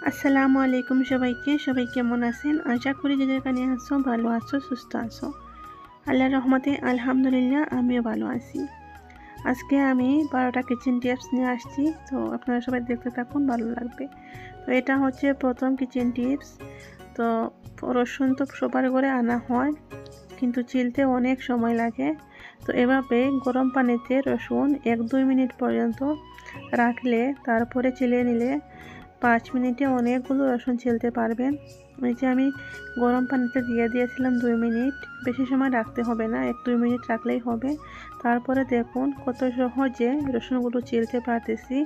আসসালামু আলাইকুম সবাই কেমন আছেন? আশা করি যে যেখানে আছো ভালো আছো, সুস্থ আছো। আল্লাহর রহমতে আলহামদুলিল্লাহ আমিও ভালো আছি। আজকে আমি 12টা কিচেন টিপস নিয়ে আসছি, তো আপনারা সবাই দেখতে থাকুন, ভালো লাগবে। তো এটা হচ্ছে প্রথম কিচেন টিপস। তো রসুন তো সবার ঘরে আনা হয়, কিন্তু চিলতে অনেক সময় লাগে। তো এভাবে গরম পানিতে রসুন 1-2 মিনিট পর্যন্ত রাখলে তারপরে চিলে নিলে 5 মিনিটে অনেকগুলো রসুন ছিলতে পারবেন। এই যে আমি গরম পানিতে দিয়ে দিয়েছিলাম 2 মিনিট, বেশি সময় রাখতে হবে না, 1-2 মিনিট রাখলেই হবে। তারপরে দেখুন কত সহজে রসুনগুলো ছিলতে পারতেছি,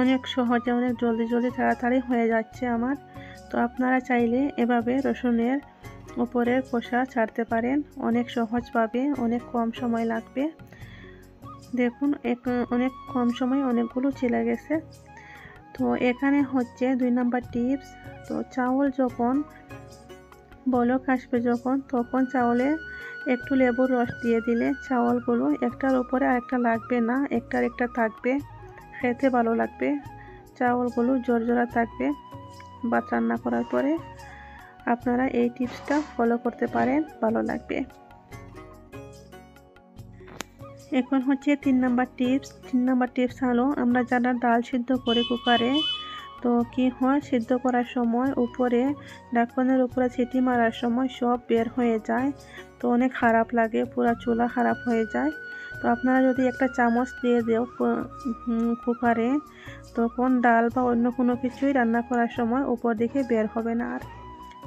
অনেক সহজে, অনেক জলদি তাড়াতাড়ি হয়ে যাচ্ছে আমার। তো আপনারা চাইলে এভাবে রসুনের উপরের খোসা ছাড়তে পারেন অনেক সহজভাবে, অনেক কম সময় লাগবে। দেখুন অনেক কম সময় অনেকগুলো ছিলে গেছে। তো এখানে হচ্ছে 2 নাম্বার টিপস। তো চাউল যখন বলক আসবে তখন চাউলে একটু লেবুর রস দিয়ে দিলে চাউলগুলো একটার উপরে আরেকটা লাগবে না, একটার একটা থাকবে, খেতে ভালো লাগবে। চাউলগুলো জোরজোড়া থাকবে ভাত রান্না করার পরে। আপনারা এই টিপসটা ফলো করতে পারেন, ভালো লাগবে। এখন হচ্ছে 3 নাম্বার টিপস। 3 নাম্বার টিপস হলো, আমরা যারা ডাল সিদ্ধ করে কুকারে, তো কি হয়, সিদ্ধ করার সময় উপরে ঢাকনের উপরে সিটি মারার সময় সব বের হয়ে যায়, তো অনেক খারাপ লাগে, পুরো চুলা খারাপ হয়ে যায়। তো আপনারা যদি একটা চামচ দিয়ে দেও কুকারে, তখন ডাল বা অন্য কোনো কিছুই রান্না করার সময় উপর দিকে বের হবে না আর।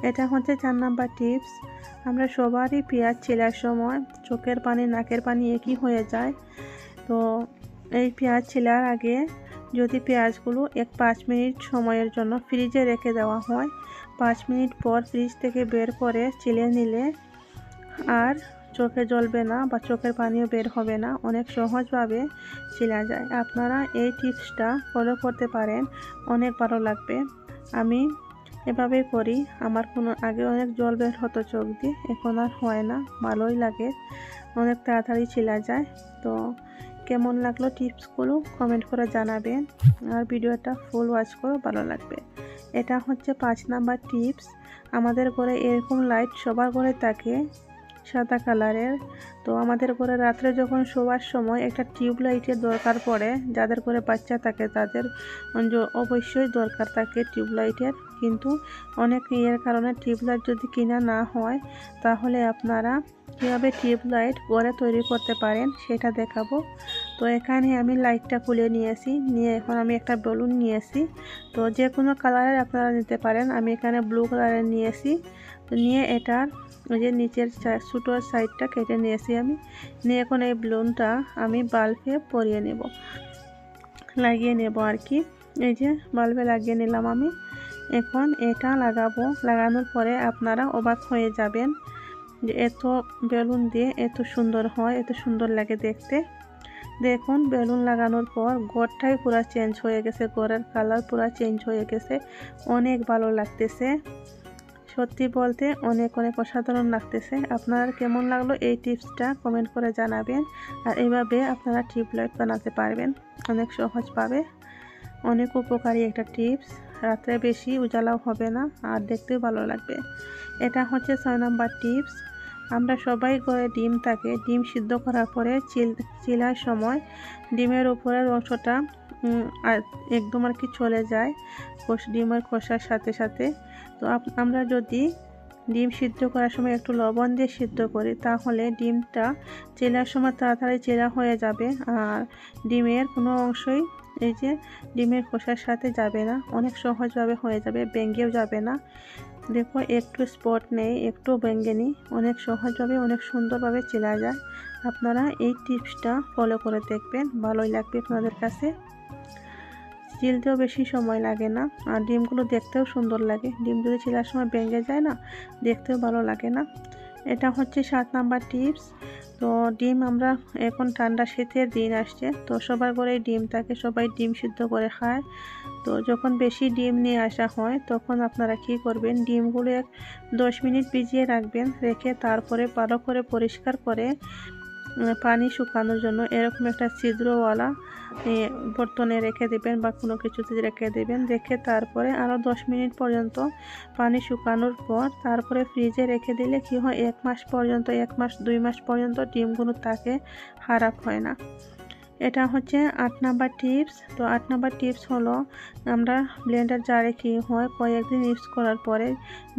এটা হচ্ছে 4 নাম্বার টিপস। আমরা সবারই পেঁয়াজ ছেলার সময় চোখের পানি নাকের পানি একই হয়ে যায়। তো এই পেঁয়াজ ছেলার আগে যদি পেঁয়াজগুলো 5 মিনিট সময়ের জন্য ফ্রিজে রেখে দেওয়া হয়, 5 মিনিট পর ফ্রিজ থেকে বের করে ছিলে নিলে আর চোখে জ্বলবে না বা চোখের পানিও বের হবে না, অনেক সহজভাবে ছিলা যায়। আপনারা এই টিপসটা ফলো করতে পারেন, অনেক ভালো লাগবে। আমি এভাবেই করি, আমার আগে অনেক জল বের হতো চোখ দিয়ে, এখন আর হয় না, ভালোই লাগে, অনেক তাড়াতাড়ি ছিলা যায়। তো কেমন লাগলো টিপসগুলো কমেন্ট করে জানাবেন, আর ভিডিওটা ফুল ওয়াচ করো, ভালো লাগবে। এটা হচ্ছে 5 নাম্বার টিপস। আমাদের ঘরে এরকম লাইট সবার ঘরে থাকে, সাদা কালারের। তো আমাদের ঘরে রাত্রে যখন শোয়ার সময় একটা টিউবলাইটের দরকার পড়ে, যাদের ঘরে বাচ্চা থাকে তাদের অবশ্যই দরকার থাকে টিউবলাইটের, কিন্তু অনেক কারণে টিউবলাইট যদি কিনা না হয়, তাহলে আপনারা কীভাবে টিউবলাইট ঘরে তৈরি করতে পারেন সেটা দেখাবো। তো এখানে আমি লাইটটা খুলে নিয়েছি, নিয়ে এখন আমি একটা বেলুন নিয়েছি। তো যে কোনো কালারের আপনারা নিতে পারেন, আমি এখানে ব্লু কালারের নিয়েছি। তো নিয়ে এটার ওই যে নিচের ছোটো সাইডটা কেটে নিয়েছি আমি, নিয়ে এখন এই বেলুনটা আমি বাল্বে লাগিয়ে নেব আর কি। এই যে বাল্বে লাগিয়ে নিলাম আমি। এখন এটা লাগানোর পরে আপনারা অবাক হয়ে যাবেন যে এত বেলুন দিয়ে এত সুন্দর হয়, এত সুন্দর লাগে দেখতে। দেখুন বেলুন লাগানোর পর ঘরটাই পুরো চেঞ্জ হয়ে গেছে, ঘরের কালার পুরো চেঞ্জ হয়ে গেছে, অনেক ভালো লাগতেছে, সত্যি বলতে অনেক অসাধারণ লাগতেছে। আপনার কেমন লাগলো এই টিপসটা কমেন্ট করে জানাবেন। আর এইভাবে আপনারা টিউবলাইট বানাতে পারবেন অনেক সহজভাবে, অনেক উপকারী একটা টিপস। রাত্রে বেশি উজালাও হবে না আর দেখতেও ভালো লাগবে। এটা হচ্ছে 6 নাম্বার টিপস। আমরা সবাই ঘরে ডিম থাকে, ডিম সিদ্ধ করার পরে চিলার সময় ডিমের উপরের অংশটা একদম আর কি চলে যায় ডিমের খোসার সাথে সাথে। তো আমরা যদি ডিম সিদ্ধ করার সময় একটু লবণ দিয়ে সিদ্ধ করি, তাহলে ডিমটা চেলার সময় তাড়াতাড়ি চেলা হয়ে যাবে, আর ডিমের কোনো অংশই এই যে ডিমের খোসার সাথে যাবে না, অনেক সহজভাবে হয়ে যাবে, ভেঙেও যাবে না। দেখো একটু স্পট নেই, একটু ভেঙেনি, অনেক সহজভাবে অনেক সুন্দরভাবে চেলা যায়। আপনারা এই টিপসটা ফলো করে দেখবেন, ভালোই লাগবে আপনাদের কাছে। চিলতেও বেশি সময় লাগে না, আর ডিমগুলো দেখতেও সুন্দর লাগে। ডিম যদি চিলার সময় ভেঙে যায় না, দেখতেও ভালো লাগে না। এটা হচ্ছে 7 নাম্বার টিপস। তো ডিম আমরা এখন ঠান্ডা শীতের দিন আসছে, তো সবার ঘরেই ডিম থাকে, সবাই ডিম সিদ্ধ করে খায়। তো যখন বেশি ডিম নিয়ে আসা হয়, তখন আপনারা কি করবেন, ডিমগুলো 10 মিনিট ভিজিয়ে রাখবেন, রেখে তারপরে ভালো করে পরিষ্কার করে পানি শুকানোর জন্য এরকম একটা ছিদ্রওয়ালা বর্তনে রেখে দেবেন বা কোনো কিছুতে রেখে দেবেন। রেখে তারপরে আরও 10 মিনিট পর্যন্ত পানি শুকানোর পর তারপরে ফ্রিজে রেখে দিলে কি হয়, 1 মাস পর্যন্ত, 1 মাস 2 মাস পর্যন্ত ডিমগুলো থাকে, খারাপ হয় না। এটা হচ্ছে 8 নাম্বার টিপস। তো 8 নাম্বার টিপস হলো, আমরা ব্লেন্ডার জারে কি হয়, কয়েকদিন ইউজ করার পরে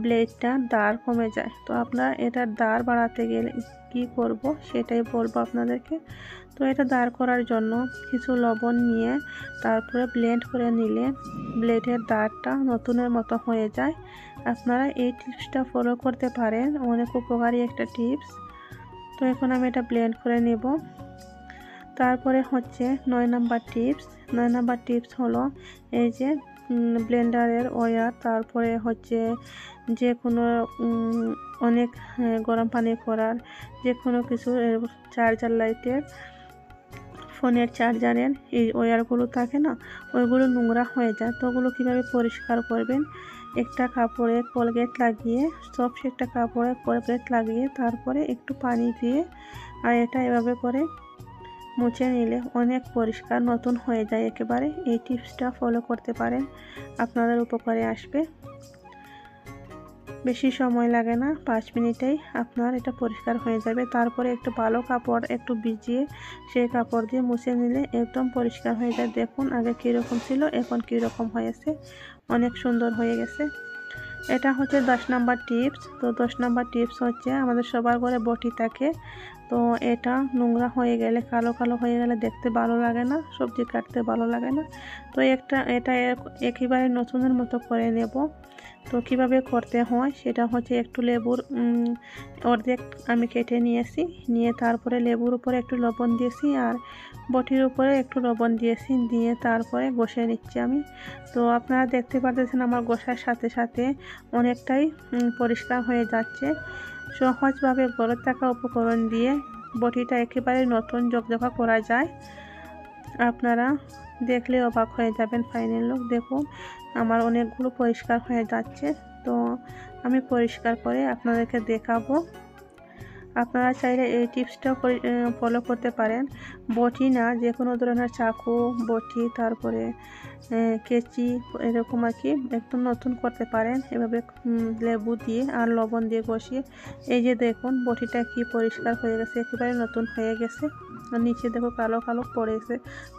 ব্লেডটা দাঁড় কমে যায়। তো আপনারা এটার দাঁড় বাড়াতে গেলে কি করব সেটাই বলবো আপনাদেরকে। তো এটা দাঁড় করার জন্য কিছু লবণ নিয়ে তারপরে ব্লেন্ড করে নিলে ব্লেডের দাঁড়টা নতুনের মতো হয়ে যায়। আপনারা এই টিপসটা ফলো করতে পারেন, অনেক উপকারী একটা টিপস। তো এখন আমি এটা ব্লেন্ড করে নেব। তারপরে হচ্ছে 9 নাম্বার টিপস। 9 নাম্বার টিপস হলো, এই যে ব্লেন্ডারের ওয়্যার, তারপরে হচ্ছে যে কোনো অনেক গরম পানি করার যে কোনো কিছু, চার্জার লাইটের, ফোনের চার্জারের এই ওয়্যারগুলো থাকে না, ওইগুলো নোংরা হয়ে যায়। তো ওগুলো কীভাবে পরিষ্কার করবেন, একটা কাপড়ে কোলগেট লাগিয়ে, সফট একটা কাপড়ে কোলগেট লাগিয়ে তারপরে একটু পানি দিয়ে আর এটা এভাবে করে মুছে নিলে অনেক পরিষ্কার নতুন হয়ে যায় একেবারে। এই টিপসটা ফলো করতে পারেন, আপনাদের উপকারে আসবে। বেশি সময় লাগে না, 5 মিনিটেই আপনার এটা পরিষ্কার হয়ে যাবে। তারপরে একটু ভালো কাপড় একটু ভিজিয়ে সেই কাপড় দিয়ে মুছে নিলে একদম পরিষ্কার হয়ে যায়। দেখুন আগে কীরকম ছিল, এখন কীরকম হয়েছে, অনেক সুন্দর হয়ে গেছে। এটা হচ্ছে 10 নাম্বার টিপস। তো 10 নাম্বার টিপস হচ্ছে, আমাদের সবার ঘরে বটি থাকে। তো এটা নোংরা হয়ে গেলে, কালো কালো হয়ে গেলে দেখতে ভালো লাগে না, সবজি কাটতে ভালো লাগে না। তো এটা একেবারে নতুনের মতো করে নেব। তো কিভাবে করতে হয় সেটা হচ্ছে, একটু লেবুর অর্ধেক আমি কেটে নিয়েছি, নিয়ে তারপরে লেবুর উপরে একটু লবণ দিয়েছি আর বটির উপরে একটু লবণ দিয়েছি, দিয়ে তারপরে ঘষে নিচ্ছি আমি। তো আপনারা দেখতে পাচ্ছেন আমার ঘষার সাথে সাথে অনেকটাই পরিষ্কার হয়ে যাচ্ছে। সহজভাবে ঘরে থাকা উপকরণ দিয়ে বটিটা একেবারে নতুন ঝকঝকা করা যায়। আপনারা দেখলে অবাক হয়ে যাবেন। ফাইনাল লুক দেখুন, আমার অনেকগুলো পরিষ্কার হয়ে যাচ্ছে। তো আমি পরিষ্কার করে আপনাদেরকে দেখাবো। আপনারা চাইলে এই টিপসটা ফলো করতে পারেন। বটি না, যে কোনো ধরনের চাকু, বটি, তারপরে কেচি, এরকম আর কি একদম নতুন করতে পারেন এভাবে লেবু দিয়ে আর লবণ দিয়ে ঘষিয়ে। এই যে দেখুন বটিটা কি পরিষ্কার হয়ে গেছে, একেবারে নতুন হয়ে গেছে। আর নিচে দেখো কালো কালো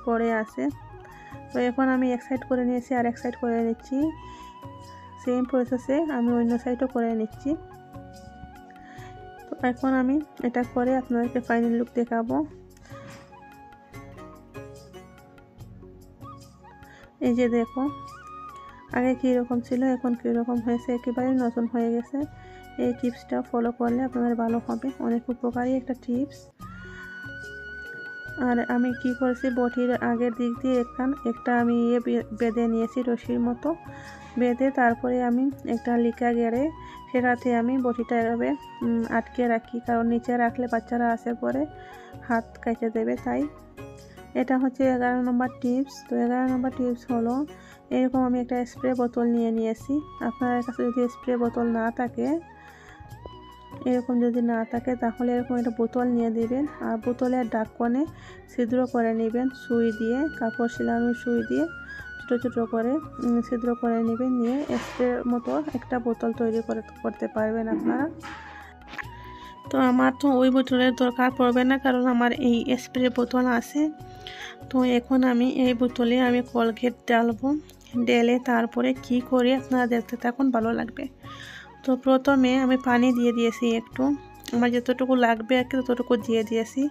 পড়ে আছে। তো এখন আমি এক সাইড করে নিয়েছি আর এক সাইড করে নিচ্ছি। সেম প্রসেসে আমি অন্য সাইডও করে নিচ্ছি। তো এখন আমি এটা করে আপনাদেরকে ফাইনাল লুক দেখাবো। এই যে দেখো আগে কীরকম ছিল, এখন কীরকম হয়েছে, একেবারে নতুন হয়ে গেছে। এই টিপসটা ফলো করলে আপনাদের ভালো হবে, অনেক উপকারী একটা টিপস। আর আমি কি করেছি, বটির আগের দিক দিয়ে একটা আমি বেঁধে নিয়েছি, রশির মতো বেঁধে তারপরে আমি একটা লিকা গেড়ে সেটাতে আমি বটিটা এভাবে আটকে রাখি, কারণ নিচে রাখলে বাচ্চারা আসে পরে হাত কেটে দেবে। তাই এটা হচ্ছে 11 নম্বর টিপস। তো 11 নম্বর টিপস হলো, এরকম আমি একটা স্প্রে বোতল নিয়েছি। আপনার কাছে যদি স্প্রে বোতল না থাকে, এরকম যদি না থাকে তাহলে এরকম একটা বোতল নিয়ে দিবেন আর বোতলের ঢাকনে ছিদ্র করে নেবেন, সুই দিয়ে, কাপড় সেলানোর সুই দিয়ে ছোটো ছোটো করে ছিদ্র করে নেবেন। নিয়ে স্প্রের মতো একটা বোতল তৈরি করতে পারবেন আপনারা। তো আমার তো ওই বোতলের দরকার পড়বে না, কারণ আমার এই স্প্রে বোতল আছে। তো এখন আমি এই বোতলে আমি কোলগেট ডালবো, ঢেলে তারপরে কি করে আপনারা দেখতে থাকুন, ভালো লাগবে। তো প্রথমে আমি পানি দিয়ে দিয়েছি একটু, আমার যতটুকু লাগবে আর কি ততটুকু দিয়ে দিয়েছি।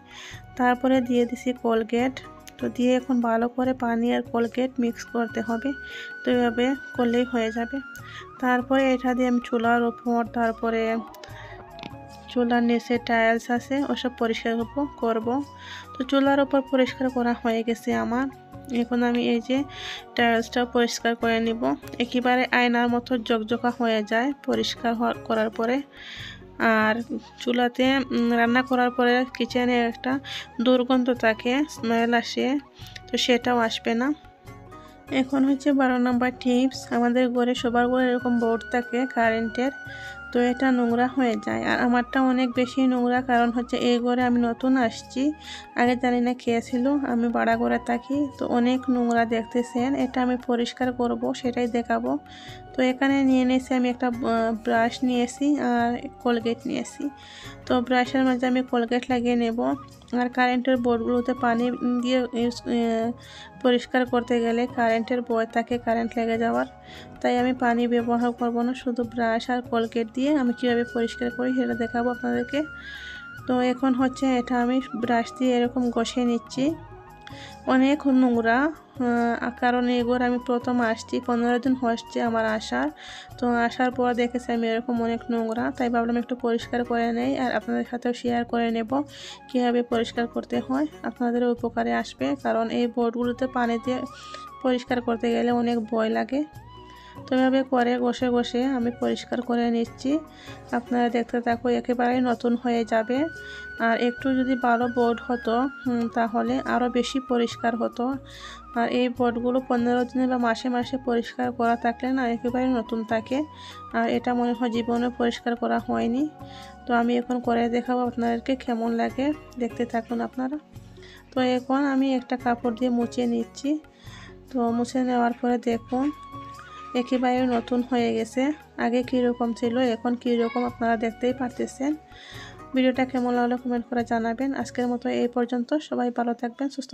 তারপরে দিয়ে দিয়েছি কোলগেট। তো দিয়ে এখন ভালো করে পানি আর কোলগেট মিক্স করতে হবে। তো এভাবে করলেই হয়ে যাবে। তারপরে এটা দিয়ে আমি চুলার ওপর, তারপরে চুলার নিচে টাইলস আছে ওসব পরিষ্কার করব। তো চুলার ওপর পরিষ্কার করা হয়ে গেছে আমার। এখন আমি এই যে টাইলসটা পরিষ্কার করে নিব, একেবারে আয়নার মতো ঝকঝকা হয়ে যায় পরিষ্কার করার পরে। আর চুলাতে রান্না করার পরে কিচেনে একটা দুর্গন্ধ থাকে, স্মেল আসে, তো সেটাও আসবে না। এখন হচ্ছে 12 নম্বর টিপস। আমাদের ঘরে সবার ঘরে এরকম বোর্ড থাকে কারেন্টের। তো এটা নোংরা হয়ে যায়। আর আমারটা অনেক বেশি নোংরা, কারণ হচ্ছে এই ঘরে আমি নতুন আসছি, আগে জানি না কে ছিল, আমি ভাড়া ঘরে থাকি। তো অনেক নোংরা দেখতেছেন, এটা আমি পরিষ্কার করব, সেটাই দেখাবো। তো এখানে নিয়ে নিয়েছি আমি একটা ব্রাশ নিয়েছি আর কোলগেট নিয়েছি। তো ব্রাশের মাঝে আমি কোলগেট লাগিয়ে নেব। আর কারেন্টের বোর্ডগুলোতে পানি দিয়ে পরিষ্কার করতে গেলে কারেন্টের ভয় থাকে, কারেন্ট লেগে যাওয়ার। তাই আমি পানি ব্যবহার করব না, শুধু ব্রাশ আর কোলগেট দিয়ে আমি কীভাবে পরিষ্কার করি সেটা দেখাবো আপনাদেরকে। তো এখন হচ্ছে এটা আমি ব্রাশ দিয়ে এরকম ঘষে নিচ্ছি। অনেক নোংরা, কারণ এই ঘর আমি প্রথম আসছি, 15 দিন হচ্ছে আমার আসার। তো আসার পর দেখেছি আমি এরকম অনেক নোংরা, তাই ভাবলাম একটু পরিষ্কার করে নেই আর আপনাদের সাথেও শেয়ার করে নেব কীভাবে পরিষ্কার করতে হয়, আপনাদেরও উপকারে আসবে। কারণ এই বোর্ডগুলোতে পানি দিয়ে পরিষ্কার করতে গেলে অনেক ভয় লাগে। তো এভাবে করে ঘষে ঘষে আমি পরিষ্কার করে নিচ্ছি। আপনারা দেখতে থাকো, একেবারেই নতুন হয়ে যাবে। আর একটু যদি ভালো বোর্ড হতো তাহলে আরও বেশি পরিষ্কার হতো। আর এই বোর্ডগুলো 15 দিনে বা মাসে মাসে পরিষ্কার করা থাকলে না একেবারে নতুন থাকে। আর এটা মনে হয় জীবনে পরিষ্কার করা হয়নি। তো আমি এখন করে দেখাবো আপনাদেরকে কেমন লাগে, দেখতে থাকুন আপনারা। তো এখন আমি একটা কাপড় দিয়ে মুছে নিচ্ছি। তো মুছে নেওয়ার পরে দেখুন একেবারে নতুন হয়ে গেছে। আগে কীরকম ছিল, এখন কীরকম আপনারা দেখতেই পারতেছেন। ভিডিওটা কেমন লাগলো কমেন্ট করে জানাবেন। আজকের মতো এই পর্যন্ত, সবাই ভালো থাকবেন, সুস্থ